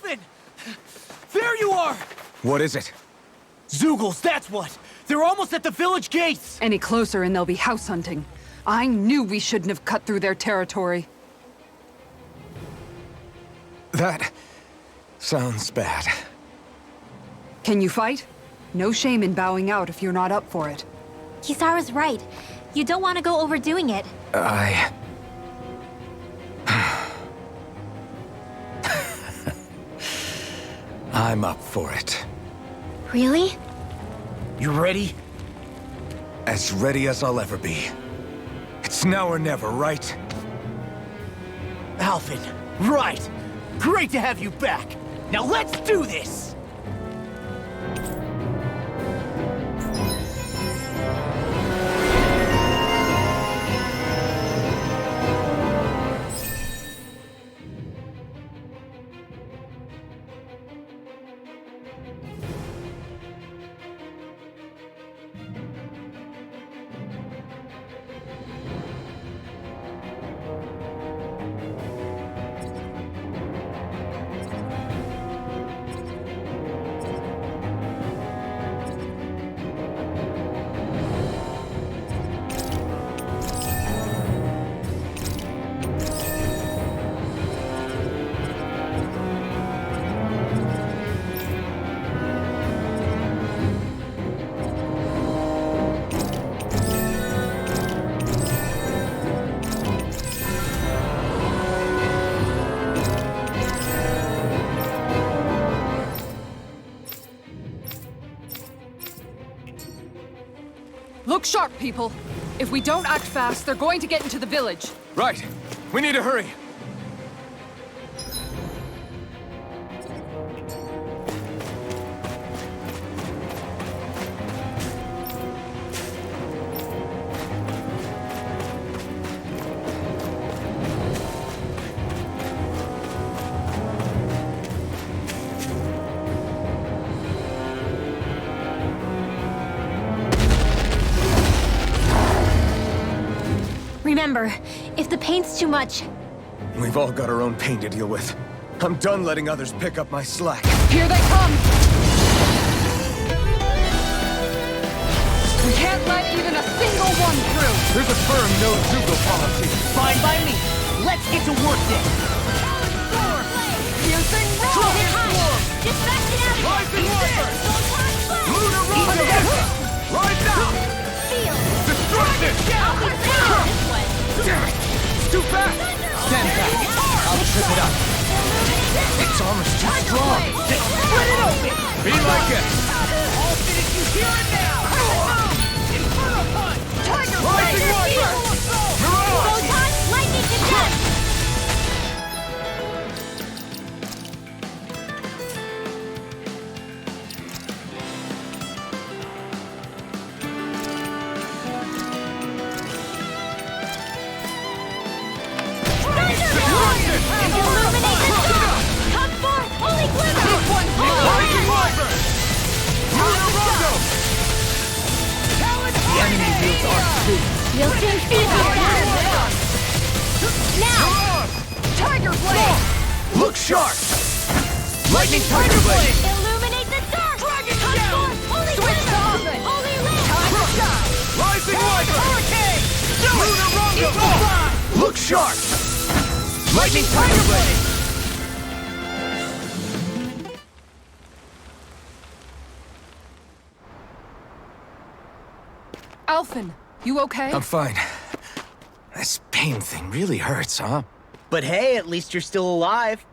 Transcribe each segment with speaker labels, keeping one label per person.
Speaker 1: Alvin! There you are!
Speaker 2: What is it?
Speaker 1: Zeugles, that's what! They're almost at the village gates!
Speaker 3: Any closer and they'll be house hunting. I knew we shouldn't have cut through their territory.
Speaker 2: That sounds bad.
Speaker 3: Can you fight? No shame in bowing out if you're not up for it.
Speaker 4: Kisara's right. You don't want to go overdoing it.
Speaker 2: I'm up for it.
Speaker 4: Really?
Speaker 1: You ready?
Speaker 2: As ready as I'll ever be. It's now or never, right?
Speaker 1: Alvin, right! Great to have you back! Now let's do this!
Speaker 3: Look sharp, people. If we don't act fast, they're going to get into the village.
Speaker 2: Right. We need to hurry.
Speaker 4: Remember, if the paint's too much...
Speaker 2: We've all got our own pain to deal with. I'm done letting others pick up my slack.
Speaker 3: Here they come! We can't let even a single one through!
Speaker 2: There's a firm no-Zeugle policy.
Speaker 1: Fine by me! Let's get to work then!
Speaker 3: Piercing roar!
Speaker 4: Distract it out!
Speaker 2: Rising Warfare! Lunar
Speaker 4: Easy.
Speaker 2: Rondo! Rise out!
Speaker 4: Feel!
Speaker 2: Destruction!
Speaker 4: I'll be proud of this one!
Speaker 2: Damn it! It's too fast! Stand back! I'll trip it up. Its armor's too strong.
Speaker 1: Split it open!
Speaker 2: Be like it!
Speaker 1: I'll finish you here and now! Inferno Punch! Tiger
Speaker 2: Rising Warfare! Mirage!
Speaker 4: Photon, lightning to death! Illuminate the dark! Come forth, holy glimmer!
Speaker 2: Rising Warfare! Lunar Rondo!
Speaker 1: The enemy wields Arc too.
Speaker 4: You'll soon see about that! Now!
Speaker 3: Tiger Blade!
Speaker 2: Look sharp! Lightning Tiger Blade!
Speaker 4: Illuminate the dark!
Speaker 1: Dragon
Speaker 4: Come
Speaker 1: Shout!
Speaker 4: forth, holy
Speaker 3: Switch to
Speaker 4: glimmer!
Speaker 3: Oven!
Speaker 4: Holy lamp!
Speaker 2: Rising Warfare!
Speaker 1: Hurricane!
Speaker 2: Lunar Rondo! Look sharp! Lightning Tiger Blade!
Speaker 3: Alphen, you okay?
Speaker 2: I'm fine. This pain thing really hurts, huh?
Speaker 1: But hey, at least you're still alive.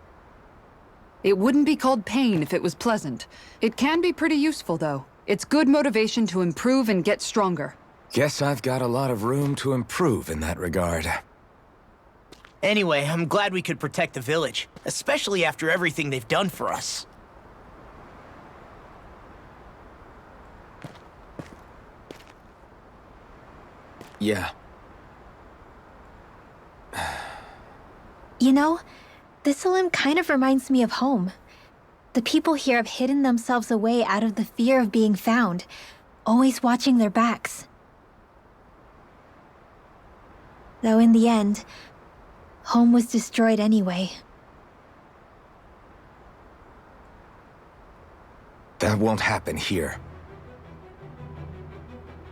Speaker 3: It wouldn't be called pain if it was pleasant. It can be pretty useful, though. It's good motivation to improve and get stronger.
Speaker 2: Guess I've got a lot of room to improve in that regard.
Speaker 1: Anyway, I'm glad we could protect the village, especially after everything they've done for us.
Speaker 2: Yeah.
Speaker 4: You know, this Olim kind of reminds me of home. The people here have hidden themselves away out of the fear of being found, always watching their backs. Though in the end, home was destroyed anyway.
Speaker 2: That won't happen here.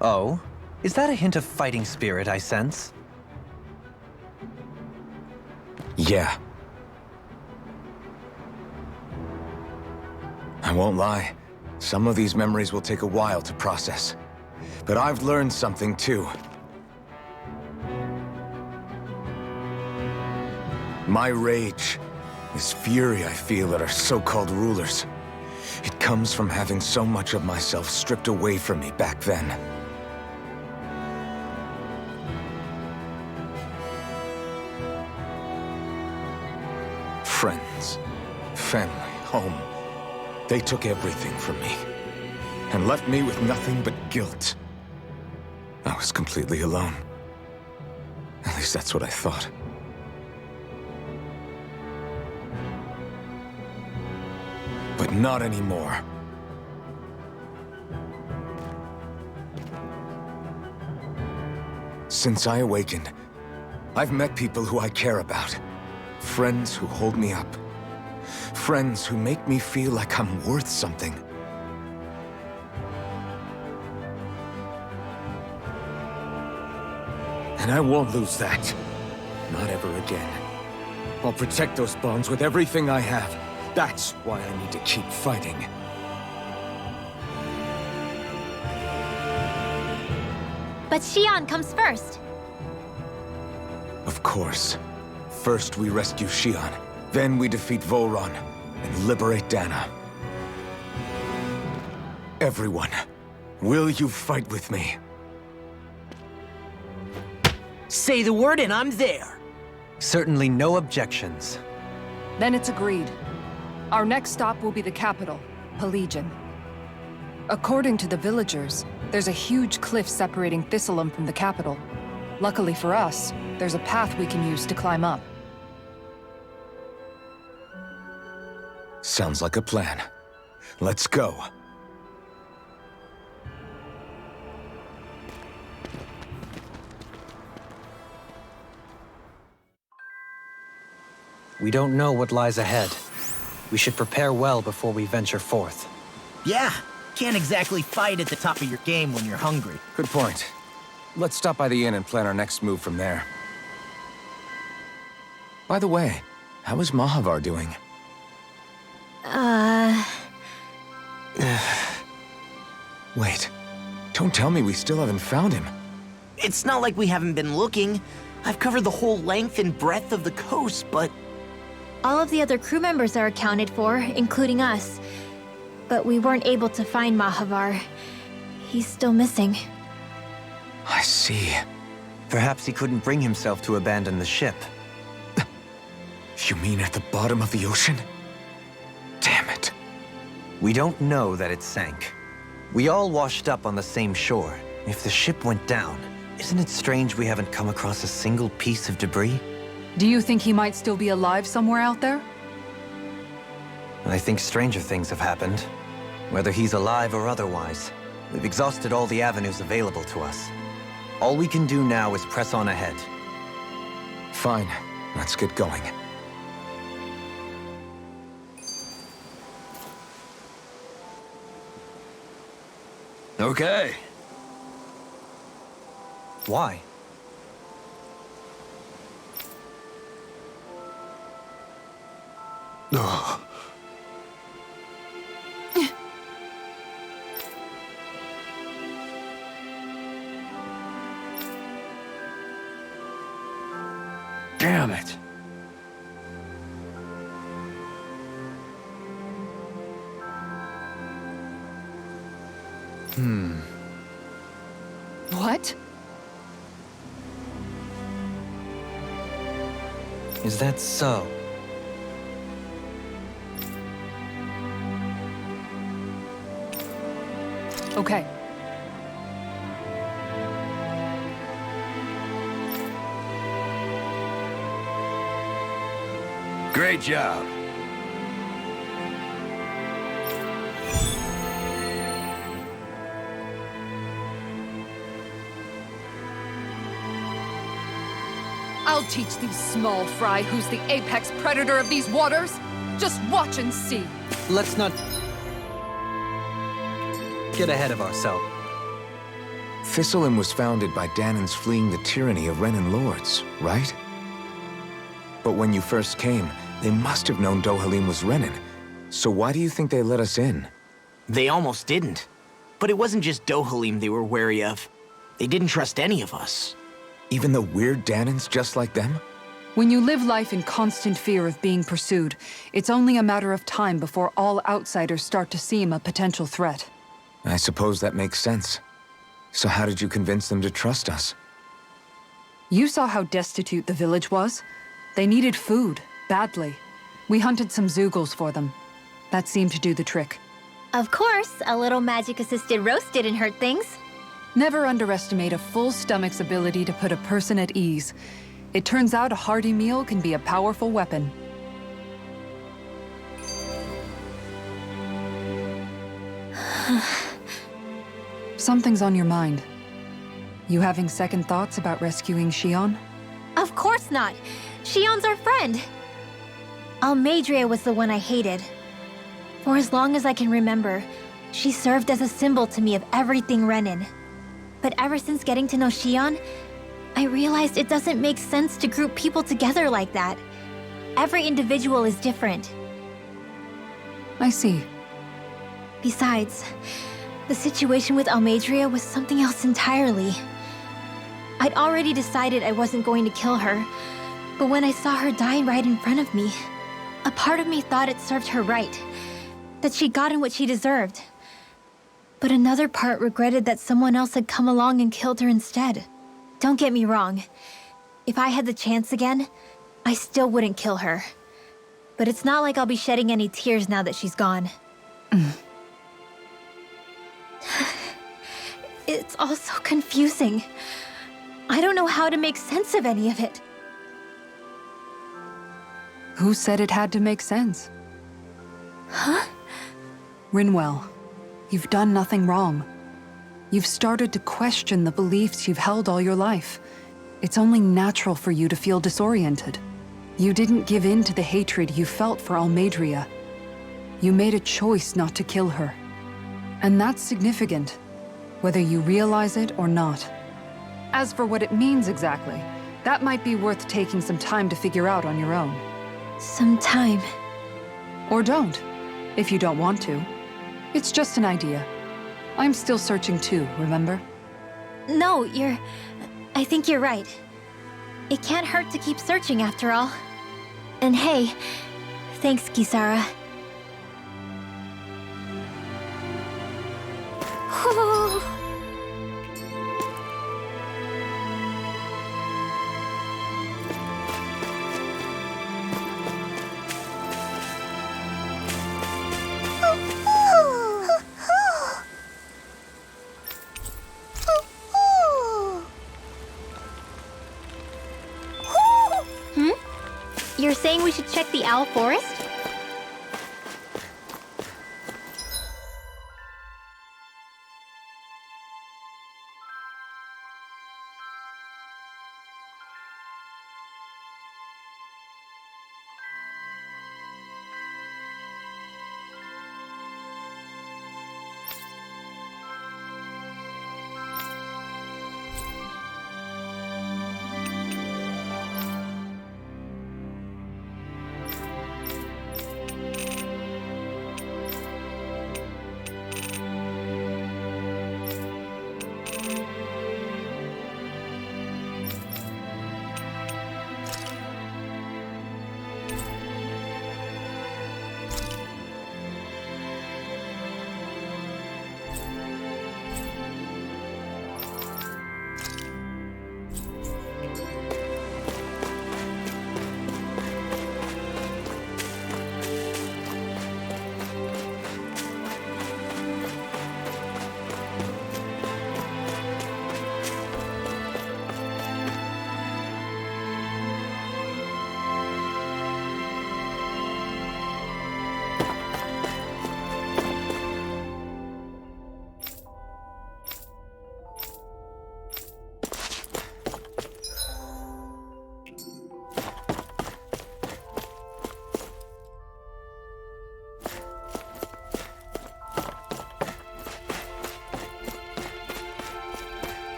Speaker 5: Oh? Is that a hint of fighting spirit I sense?
Speaker 2: Yeah. I won't lie. Some of these memories will take a while to process. But I've learned something too. My rage, this fury I feel at our so-called rulers, it comes from having so much of myself stripped away from me back then. Friends, family, home. They took everything from me, and left me with nothing but guilt. I was completely alone. At least that's what I thought. But not anymore. Since I awakened, I've met people who I care about. Friends who hold me up. Friends who make me feel like I'm worth something. And I won't lose that. Not ever again. I'll protect those bonds with everything I have. That's why I need to keep fighting.
Speaker 4: But Xion comes first.
Speaker 2: Of course. First we rescue Xion, then we defeat Volron, and liberate Dana. Everyone, will you fight with me?
Speaker 1: Say the word and I'm there.
Speaker 5: Certainly no objections.
Speaker 3: Then it's agreed. Our next stop will be the capital, Pelegion. According to the villagers, there's a huge cliff separating Thistleum from the capital. Luckily for us, there's a path we can use to climb up.
Speaker 2: Sounds like a plan. Let's go.
Speaker 5: We don't know what lies ahead. We should prepare well before we venture forth.
Speaker 1: Yeah, can't exactly fight at the top of your game when you're hungry.
Speaker 2: Good point. Let's stop by the inn and plan our next move from there. By the way, how is Mahavar doing? Wait. Don't tell me we still haven't found him.
Speaker 1: It's not like we haven't been looking. I've covered the whole length and breadth of the coast, but...
Speaker 4: All of the other crew members are accounted for, including us. But we weren't able to find Mahavar. He's still missing.
Speaker 2: I see.
Speaker 5: Perhaps he couldn't bring himself to abandon the ship.
Speaker 2: You mean at the bottom of the ocean? Damn it.
Speaker 5: We don't know that it sank. We all washed up on the same shore. If the ship went down, isn't it strange we haven't come across a single piece of debris?
Speaker 3: Do you think he might still be alive somewhere out there?
Speaker 5: I think stranger things have happened. Whether he's alive or otherwise, we've exhausted all the avenues available to us. All we can do now is press on ahead.
Speaker 2: Fine. Let's get going.
Speaker 6: Okay.
Speaker 5: Why?
Speaker 6: Ugh. Damn it.
Speaker 3: What?
Speaker 5: Is that so?
Speaker 3: Okay.
Speaker 6: Great job.
Speaker 3: I'll teach these small fry who's the apex predator of these waters. Just watch and see.
Speaker 5: Let's not... get ahead of ourselves.
Speaker 2: Thistleum was founded by Danans fleeing the tyranny of Renan lords, right? But when you first came, they must have known Dohalim was Renan. So why do you think they let us in?
Speaker 1: They almost didn't. But it wasn't just Dohalim they were wary of. They didn't trust any of us.
Speaker 2: Even the weird Danans just like them?
Speaker 3: When you live life in constant fear of being pursued, it's only a matter of time before all outsiders start to seem a potential threat.
Speaker 2: I suppose that makes sense. So how did you convince them to trust us?
Speaker 3: You saw how destitute the village was. They needed food, badly. We hunted some Zeugles for them. That seemed to do the trick.
Speaker 4: Of course, a little magic-assisted roast didn't hurt things.
Speaker 3: Never underestimate a full stomach's ability to put a person at ease. It turns out a hearty meal can be a powerful weapon. Something's on your mind. You having second thoughts about rescuing Shion?
Speaker 4: Of course not. Shion's our friend. Almeidrea was the one I hated. For as long as I can remember, she served as a symbol to me of everything Renan. But ever since getting to know Shion, I realized it doesn't make sense to group people together like that. Every individual is different.
Speaker 3: I see.
Speaker 4: Besides, the situation with Almeidrea was something else entirely. I'd already decided I wasn't going to kill her, but when I saw her dying right in front of me, a part of me thought it served her right, that she'd gotten what she deserved. But another part regretted that someone else had come along and killed her instead. Don't get me wrong. If I had the chance again, I still wouldn't kill her. But it's not like I'll be shedding any tears now that she's gone. It's all so confusing. I don't know how to make sense of any of it.
Speaker 3: Who said it had to make sense?
Speaker 4: Huh?
Speaker 3: Rinwell, you've done nothing wrong. You've started to question the beliefs you've held all your life. It's only natural for you to feel disoriented. You didn't give in to the hatred you felt for Almeidrea. You made a choice not to kill her. And that's significant, whether you realize it or not. As for what it means exactly, that might be worth taking some time to figure out on your own.
Speaker 4: Some time.
Speaker 3: Or don't, if you don't want to. It's just an idea. I'm still searching too, remember?
Speaker 4: No, I think you're right. It can't hurt to keep searching after all. And hey, thanks, Kisara. You're saying we should check the Owl Forest?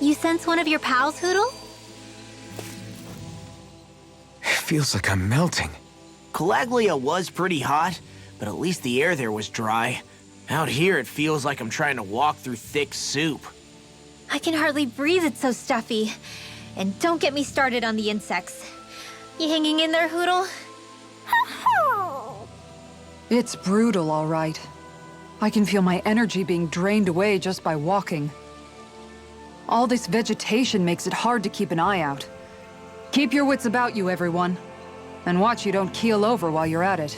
Speaker 4: You sense one of your pals, Hootle?
Speaker 2: It feels like I'm melting.
Speaker 1: Calaglia was pretty hot, but at least the air there was dry. Out here, it feels like I'm trying to walk through thick soup.
Speaker 4: I can hardly breathe, it's so stuffy. And don't get me started on the insects. You hanging in there, Hootle?
Speaker 3: It's brutal, all right. I can feel my energy being drained away just by walking. All this vegetation makes it hard to keep an eye out. Keep your wits about you, everyone. And watch you don't keel over while you're at it.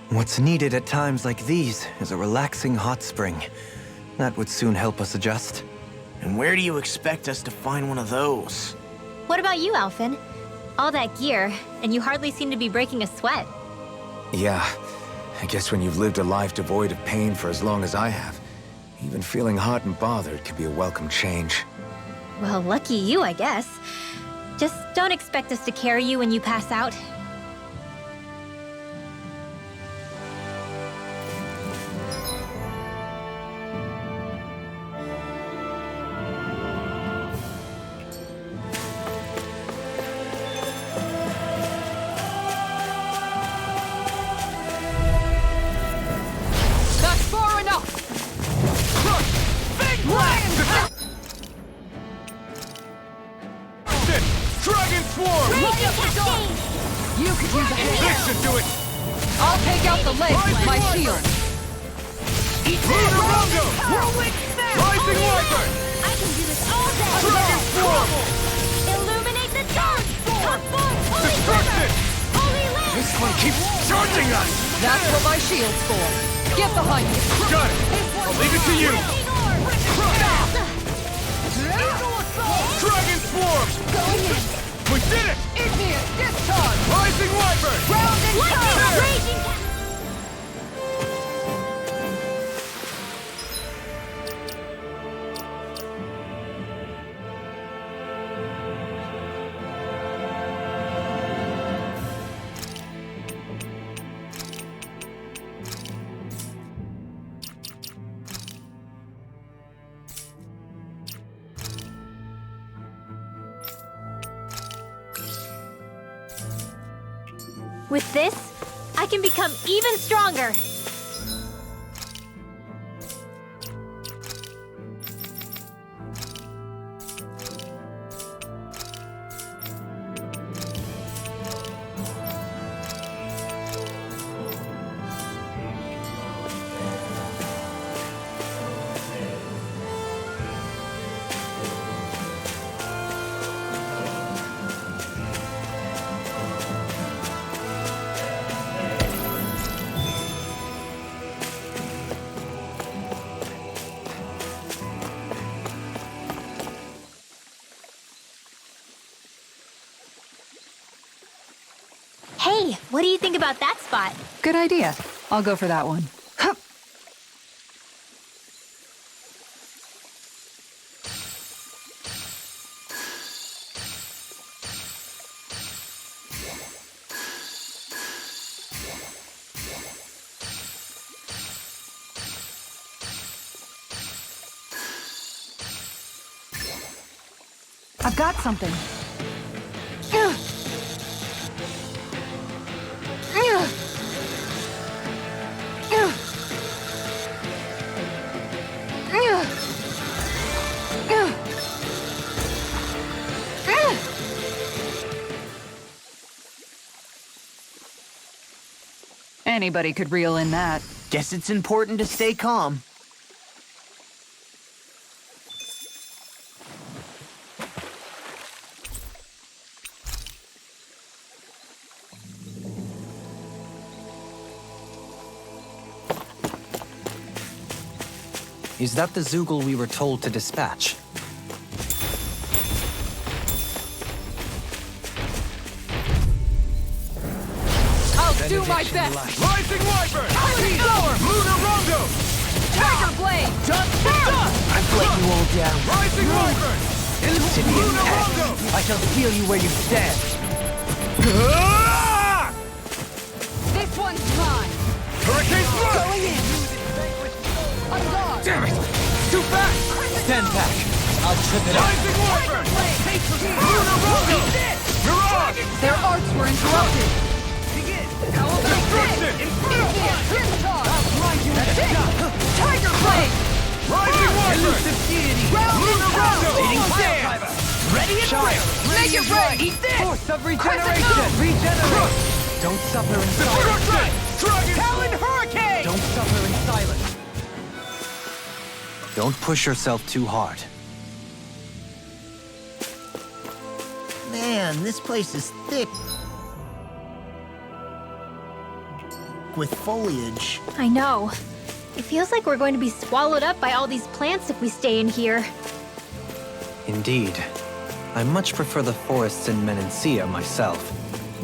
Speaker 5: What's needed at times like these is a relaxing hot spring. That would soon help us adjust.
Speaker 1: And where do you expect us to find one of those?
Speaker 4: What about you, Alphen? All that gear, and you hardly seem to be breaking a sweat.
Speaker 2: Yeah, I guess when you've lived a life devoid of pain for as long as I have, even feeling hot and bothered can be a welcome change.
Speaker 4: Well, lucky you, I guess. Just don't expect us to carry you when you pass out.
Speaker 3: That's far enough!
Speaker 2: Dragon Swarm!
Speaker 3: You could use a hand.
Speaker 2: This should do it!
Speaker 3: I'll take out the leg with my shield.
Speaker 2: Rondo! Rising Wyvern!
Speaker 4: I can do this all day!
Speaker 2: Dragon Swarm!
Speaker 4: Illuminate the dark! Top form! Holy
Speaker 2: Destruction!
Speaker 4: river! Holy land!
Speaker 2: This one keeps charging us!
Speaker 3: That's what my shield's for. Get behind me.
Speaker 2: Got it! I'll leave it to you! Dragon Swarm! We did it!
Speaker 3: Igneous discharge!
Speaker 2: Rising Wyvern!
Speaker 3: Round and
Speaker 2: There!
Speaker 4: Raging With this, I can become even stronger. Hey, what do you think about that spot?
Speaker 3: Good idea. I'll go for that one. Hup. I've got something. Anybody could reel in that.
Speaker 1: Guess it's important to stay calm.
Speaker 5: Is that the Zoogle we were told to dispatch?
Speaker 3: I'll do my best!
Speaker 2: Rising Wyvern!
Speaker 3: Storm!
Speaker 2: Lunar Rondo!
Speaker 3: Tiger Blade!
Speaker 1: I've let you all down.
Speaker 2: Rising Wyvern!
Speaker 1: Simeon
Speaker 2: Lunar
Speaker 1: Pack.
Speaker 2: Rondo!
Speaker 1: I shall feel you where you stand.
Speaker 2: Ah!
Speaker 3: This one's mine!
Speaker 2: Hurricane Thrust!
Speaker 3: Going in! On guard!
Speaker 2: Damn it! Too fast!
Speaker 1: Stand back.
Speaker 5: I'll trip it up.
Speaker 3: Their arts were interrupted. How about this? I'll blind you with a shot. Tiger Blade! Elusive deity! Ready and fire! Make it rain! Eat this! Force of regeneration! Regenerate! Don't suffer in silence! Talon Hurricane! Don't suffer in silence!
Speaker 5: Don't push yourself too hard.
Speaker 1: Man, this place is thick with foliage.
Speaker 4: I know. It feels like we're going to be swallowed up by all these plants if we stay in here.
Speaker 5: Indeed. I much prefer the forests in Menancia myself.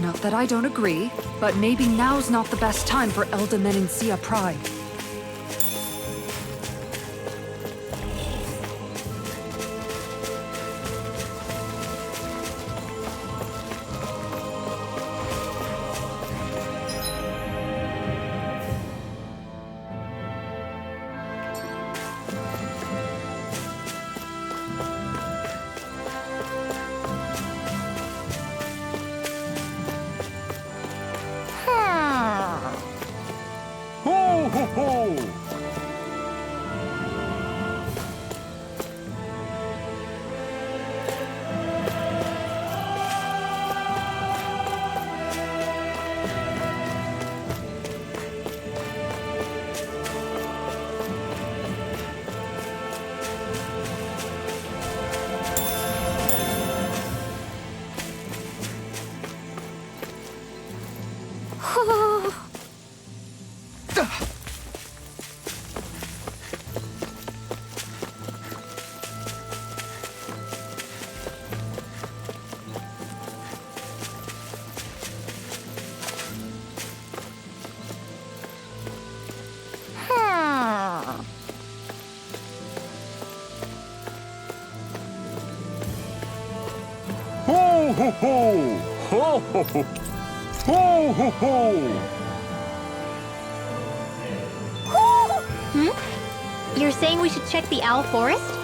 Speaker 3: Not that I don't agree, but maybe now's not the best time for Elda Menancia Pride.
Speaker 7: ho ho! Ho ho ho! Ho ho ho!
Speaker 4: You're saying we should check the owl forest?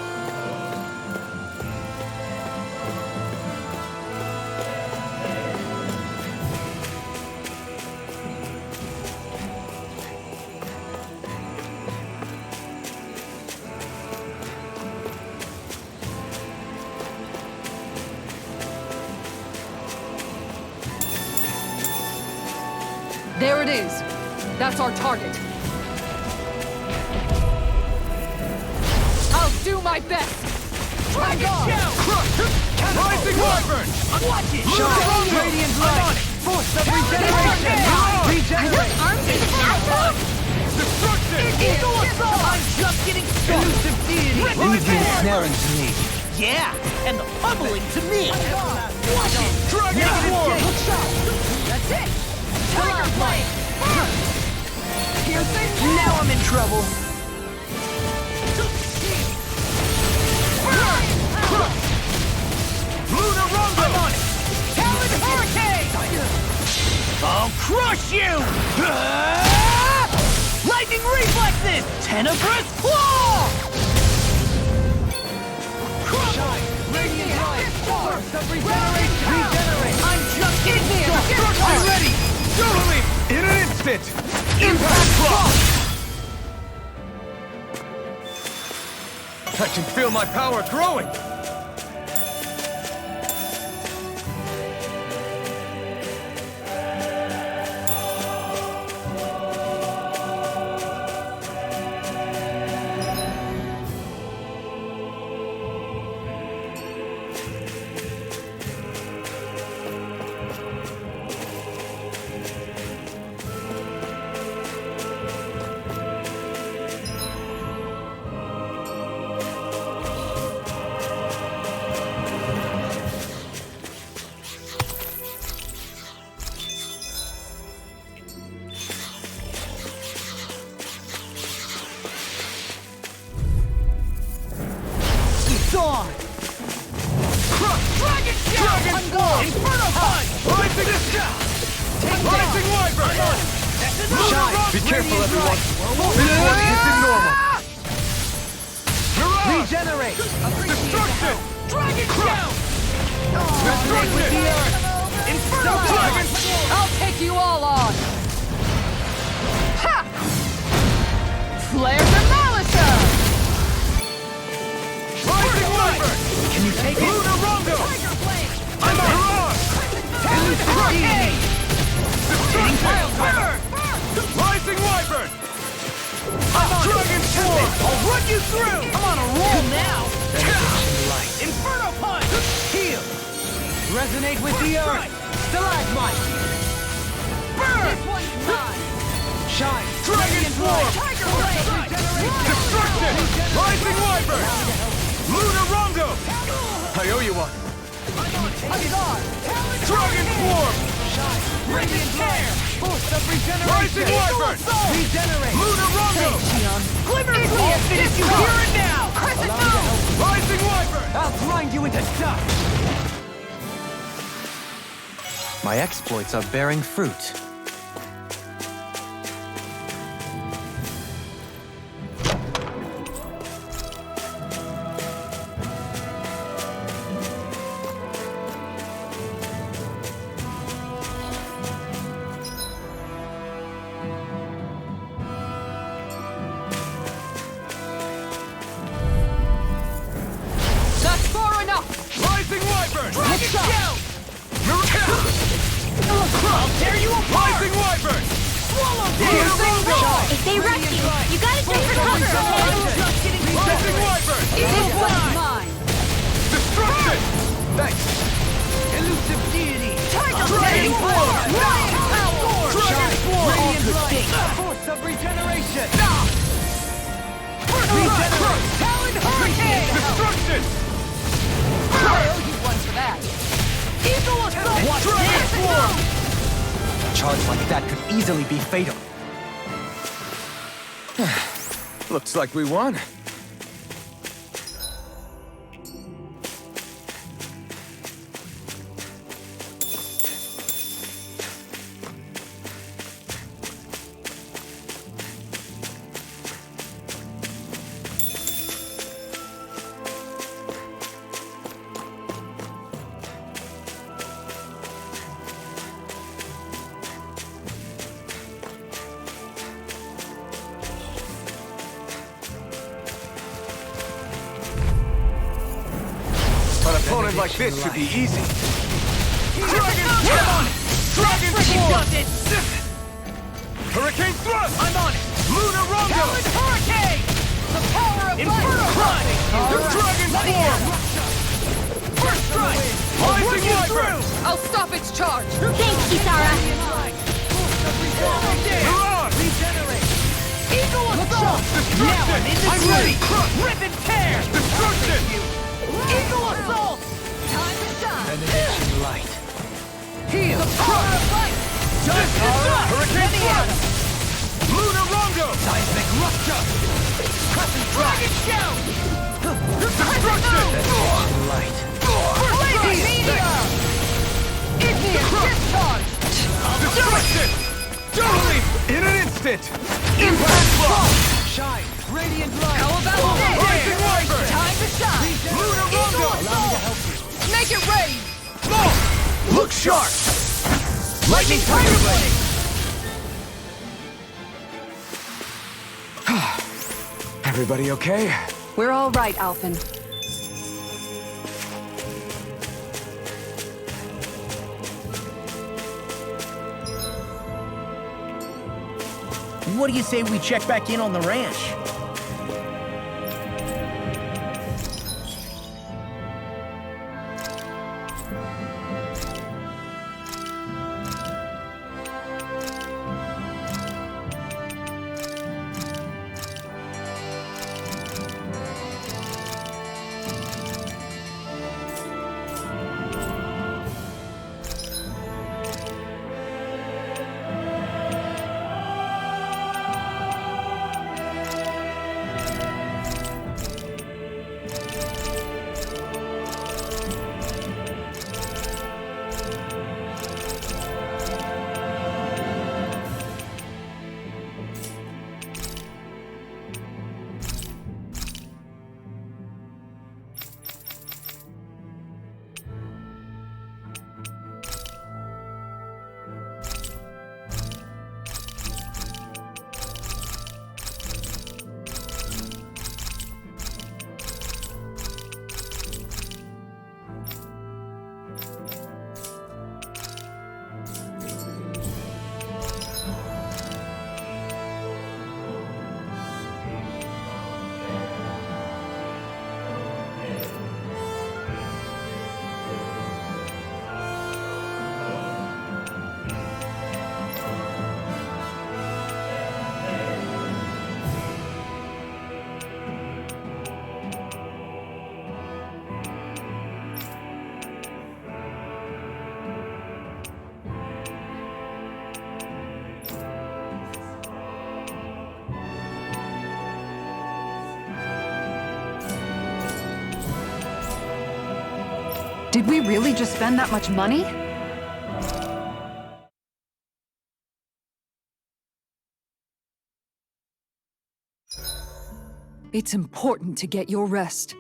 Speaker 3: There it is. That's our target. I'll do my best. Dragon Shell!
Speaker 7: Rising Wyvern!
Speaker 3: Watch it!
Speaker 7: Shine!
Speaker 3: Radiant light! Force of regeneration! Regenerate!
Speaker 4: Arms even that long?
Speaker 7: Destruction!
Speaker 3: Eagle Assault! I'm just getting started! Elusive deity!
Speaker 5: Leave the ensnaring to me.
Speaker 1: Yeah, and the pummeling to me.
Speaker 3: Watch it!
Speaker 7: Dragon Swarm!
Speaker 3: That's it! Tiger Blade! Piercing! Now I'm in trouble.
Speaker 7: Lunar Rumble!
Speaker 3: I'm on it! Talon Hurricane!
Speaker 1: I'll crush you! Lightning Reflexes! Tenebrous Claw!
Speaker 3: Shine! Radiant light! Force of regeneration! Regenerate! I'm just getting started!
Speaker 7: I'm ready! Totally! In an instant!
Speaker 3: Impact Claw!
Speaker 7: I can feel my power growing!
Speaker 1: On! Dragon Shell!
Speaker 7: Dragon Swarm!
Speaker 1: Inferno Punch!
Speaker 7: Rising Rising Wyvern!
Speaker 5: Shine!
Speaker 7: Be careful, everyone! This one isn't normal! Regenerate! Destruction! Dragon Shout! Resonate with the earth! Inferno Dragon!
Speaker 3: I'll take you all on! Ha! Flare Demolisher!
Speaker 7: Rising Wyvern!
Speaker 5: Can you take it?
Speaker 7: Lunar Rondo!
Speaker 3: Tiger Blade!
Speaker 7: I'm a Haran!
Speaker 3: Talon Hurricane!
Speaker 7: Destruction! Rising Wyvern! Dragon Swarm! I'll run you through!
Speaker 3: I'm on a roll now!
Speaker 7: Inferno Punch! Heal! Resonate with the earth! Stalagmite! Burn!
Speaker 3: This one's mine!
Speaker 7: Shine! Dragon Swarm!
Speaker 3: Tiger Blade!
Speaker 7: Destruction! Rising Wyvern! Lunar Rondo! I owe you one!
Speaker 3: Huzzar!
Speaker 7: Dragon Swarm!
Speaker 3: Radiant Flare!
Speaker 7: Force of regeneration! Rising Wyvern! Regenerate! Lunar Rondo!
Speaker 3: Glimmer I'll finish you here and now! Crescent Moon!
Speaker 7: Rising Wyvern!
Speaker 5: I'll grind you into dust! My exploits are bearing fruit.
Speaker 3: That's far enough!
Speaker 7: Rising Wyvern!
Speaker 3: Dragon Shout!
Speaker 7: I'll tear you apart! Rising Wyvern!
Speaker 3: Swallow
Speaker 7: Lunar Rondo!
Speaker 4: If they rush you, you gotta jump for cover, okay?
Speaker 7: Rising Wyvern!
Speaker 3: This one's mine!
Speaker 7: Destruction! Thanks!
Speaker 3: Elusive deity! Tiger
Speaker 7: Dragon
Speaker 3: Blade!
Speaker 7: Swarm!
Speaker 3: Radiant Power!
Speaker 7: Dragon Swarm!
Speaker 3: Radiant Light!
Speaker 7: Force of regeneration!
Speaker 3: Regenerate! Talon Hurricane!
Speaker 7: Destruction!
Speaker 3: I owe you one for that! Eagle Assault!
Speaker 7: Watch Dragon Swarm!
Speaker 5: A charge like that could easily be fatal.
Speaker 2: Looks like we won.
Speaker 7: An opponent like this should be easy. Dragon Swarm! Dragon Swarm! Hurricane Thrust! I'm on it! Lunar Rondo!
Speaker 3: Talon Hurricane! The power of
Speaker 7: Inferno Punch! Dragon Swarm!
Speaker 3: First strike!
Speaker 7: Rising Wyvern!
Speaker 3: I'll stop its charge!
Speaker 4: Thanks, Kisara.
Speaker 7: Haran!
Speaker 3: Eagle Assault!
Speaker 7: Destruction! I'm ready!
Speaker 3: Rip and tear!
Speaker 7: Destruction!
Speaker 3: Eagle Assault! Time to shine!
Speaker 5: Benediction light.
Speaker 7: Heal!
Speaker 3: The power of light!
Speaker 7: Hurricane
Speaker 3: Ready
Speaker 7: Thrust! Lunar Rondo!
Speaker 5: Seismic rupture.
Speaker 3: Dragon Shout!
Speaker 7: Destruction!
Speaker 5: Light.
Speaker 3: Blazing Meteor! Igneous Discharge!
Speaker 7: Destruction! Totally! In an instant! Impact Block!
Speaker 5: Shine. Radiant light.
Speaker 3: How about this?
Speaker 7: Rising Wyvern!
Speaker 3: Time to shine!
Speaker 7: Lunar Rondo!
Speaker 3: Make it rain!
Speaker 7: Look sharp! Lightning Tiger Blade!
Speaker 2: Everybody okay?
Speaker 3: We're all right, Alphen.
Speaker 1: What do you say we check back in on the ranch?
Speaker 3: Did we really just spend that much money? It's important to get your rest.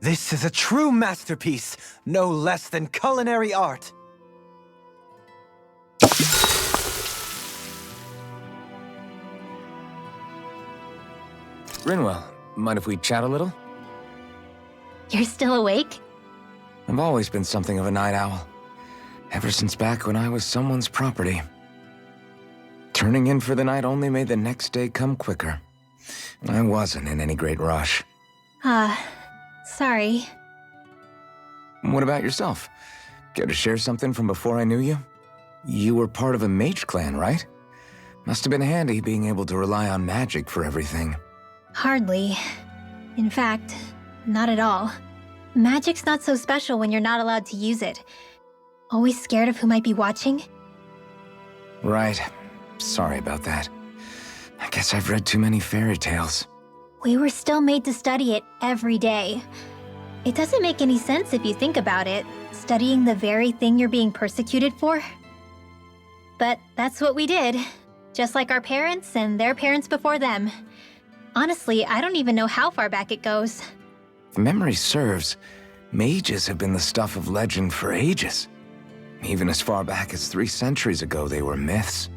Speaker 5: This is a true masterpiece, no less than culinary art.
Speaker 2: Rinwell, mind if we chat a little?
Speaker 4: You're still awake?
Speaker 2: I've always been something of a night owl. Ever since back when I was someone's property. Turning in for the night only made the next day come quicker. I wasn't in any great rush.
Speaker 4: Sorry.
Speaker 2: What about yourself? Care to share something from before I knew you? You were part of a mage clan, right? Must have been handy being able to rely on magic for everything.
Speaker 4: Hardly. In fact, not at all. Magic's not so special when you're not allowed to use it. Always scared of who might be watching?
Speaker 2: Right. Sorry about that. I guess I've read too many fairy tales.
Speaker 4: We were still made to study it every day. It doesn't make any sense if you think about it, studying the very thing you're being persecuted for. But that's what we did, just like our parents and their parents before them. Honestly, I don't even know how far back it goes.
Speaker 2: If memory serves, mages have been the stuff of legend for ages. Even as far back as 3 centuries ago, they were myths.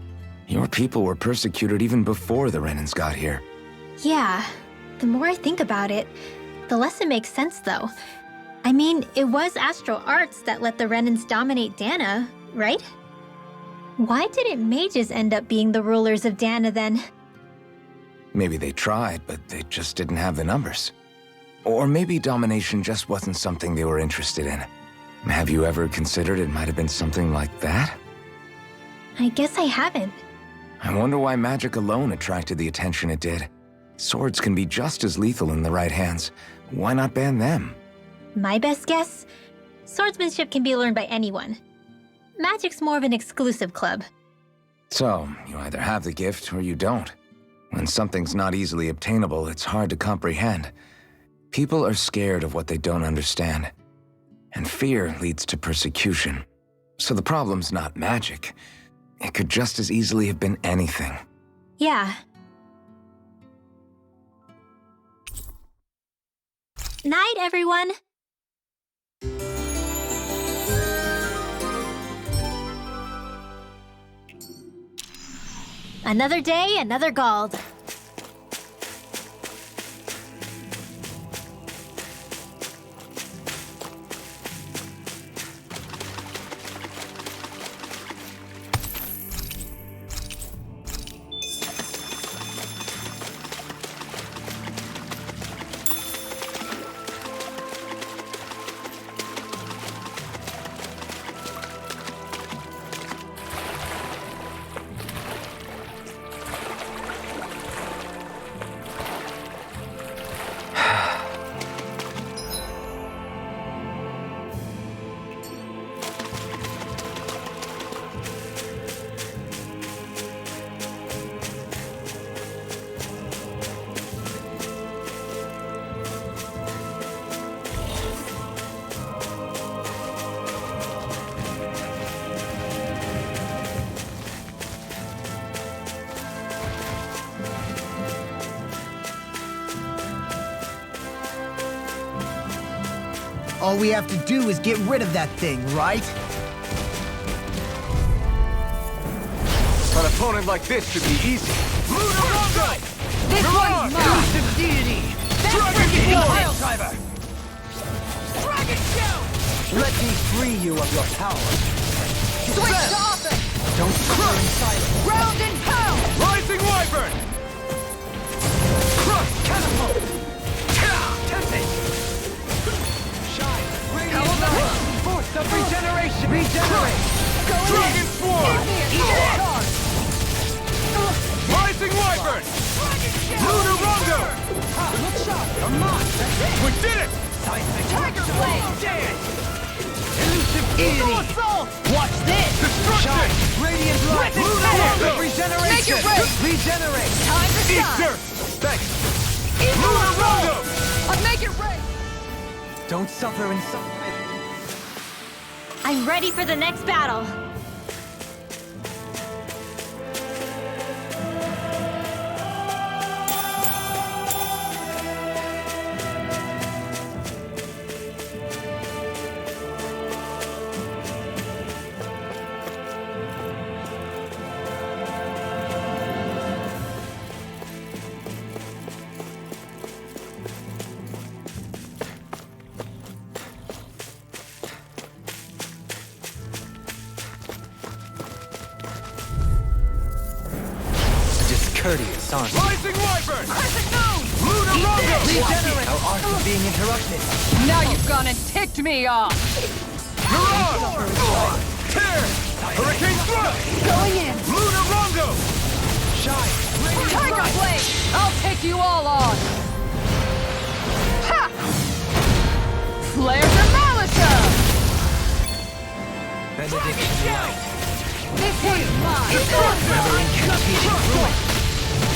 Speaker 2: Your people were persecuted even before the Renans got here.
Speaker 4: Yeah, the more I think about it, the less it makes sense though. I mean, it was Astral Arts that let the Renans dominate Dana, right? Why didn't mages end up being the rulers of Dana then?
Speaker 2: Maybe they tried, but they just didn't have the numbers. Or maybe domination just wasn't something they were interested in. Have you ever considered it might have been something like that?
Speaker 4: I guess I haven't.
Speaker 2: I wonder why magic alone attracted the attention it did. Swords can be just as lethal in the right hands. Why not ban them?
Speaker 4: My best guess? Swordsmanship can be learned by anyone. Magic's more of an exclusive club.
Speaker 2: So, you either have the gift or you don't. When something's not easily obtainable, it's hard to comprehend. People are scared of what they don't understand. And fear leads to persecution. So the problem's not magic. It could just as easily have been anything.
Speaker 4: Yeah. Night, everyone! Another day, another Gald.
Speaker 8: All we have to do is get rid of that thing, right?
Speaker 7: An opponent like this should be easy.
Speaker 8: Right.
Speaker 3: This one's mine!
Speaker 8: Elusive deity!
Speaker 3: Dragon
Speaker 8: Pile driver! Dragon shout! Let me free you of your power.
Speaker 3: Switch to offense!
Speaker 8: Don't suffer in silence.
Speaker 3: Round and pound!
Speaker 7: Rising Wyvern!
Speaker 8: Crush catapult! Tempest! Shine! Radiant force of regeneration! Regenerate!
Speaker 7: Dragon Swarm!
Speaker 8: Charge!
Speaker 7: Rising Wyvern! Lunar Rondo!
Speaker 8: Look sharp! You're mine!
Speaker 7: We did it!
Speaker 8: Tiger Blade! Dance! Elusive
Speaker 3: Eagle
Speaker 8: deity!
Speaker 3: assault!
Speaker 8: Watch this!
Speaker 7: Destruction!
Speaker 8: Shine! Radiant light!
Speaker 3: Lunar
Speaker 8: Regeneration!
Speaker 3: Make it rain!
Speaker 8: Regenerate!
Speaker 3: Time to
Speaker 7: Eat
Speaker 3: shine!
Speaker 7: dirt! Thanks!
Speaker 3: Evil
Speaker 7: Lunar
Speaker 3: roll!
Speaker 7: Rondo!
Speaker 3: Make it rain!
Speaker 5: Don't suffer in silence.
Speaker 4: I'm ready for the next battle.
Speaker 5: Courteous, aren't you?
Speaker 7: Rising Wyvern!
Speaker 3: Crescent moon!
Speaker 7: Lunar Rondo!
Speaker 8: Regenerate!
Speaker 5: Our art is being interrupted.
Speaker 3: Now you've gone and ticked me off!
Speaker 7: Mirage! Tear! Hurricane Thrust!
Speaker 3: Going in!
Speaker 7: Lunar Rondo!
Speaker 8: Shine!
Speaker 3: Tiger Blade! I'll take you all on! Ha! Flare to Malisa!
Speaker 8: Benediction light!
Speaker 3: This is mine!
Speaker 8: Destruction!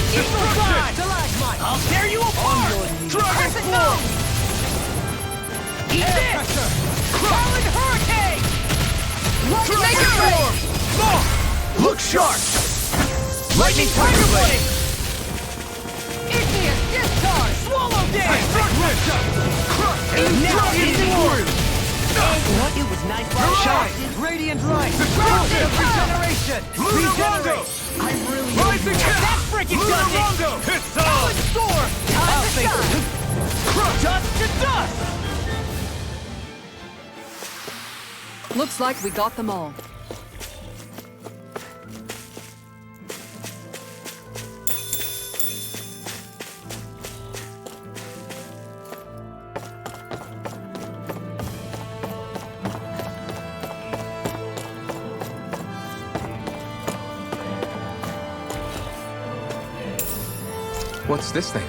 Speaker 8: Stalagmite!
Speaker 1: I'll tear you apart!
Speaker 3: Crescent moon! Eat
Speaker 8: Air
Speaker 3: this!
Speaker 8: pressure!
Speaker 3: Solid hurricane! Make it rain!
Speaker 7: Look sharp!
Speaker 3: Lightning Tiger Blade! Igneous Discharge! Swallow Dance!
Speaker 7: Now
Speaker 3: it's
Speaker 1: What? It was nice while it
Speaker 8: Shine!
Speaker 1: lasted.
Speaker 8: Radiant light!
Speaker 3: Destruction!
Speaker 8: Regeneration!
Speaker 7: Lunar Rondo!
Speaker 8: I really
Speaker 7: Rising Hell!
Speaker 3: That freaking
Speaker 7: Lunar
Speaker 3: does it!
Speaker 7: Rondo! It's on!
Speaker 3: Storm! Time to shine!
Speaker 7: Dust to dust!
Speaker 3: Looks like we got them all.
Speaker 2: What's this thing?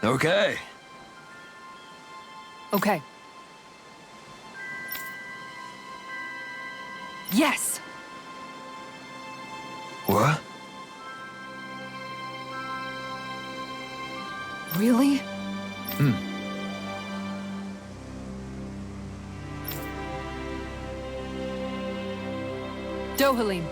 Speaker 6: Okay.
Speaker 3: Okay. Yes!
Speaker 6: What?
Speaker 3: Really? Dohalim.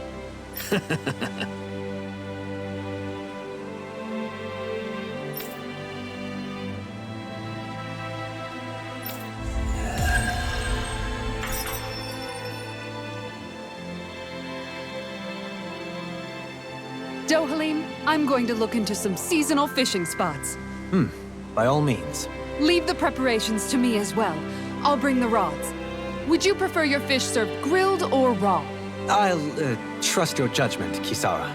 Speaker 3: Dohalim, I'm going to look into some seasonal fishing spots.
Speaker 5: By all means.
Speaker 3: Leave the preparations to me as well. I'll bring the rods. Would you prefer your fish served grilled or raw?
Speaker 5: I'll trust your judgment, Kisara.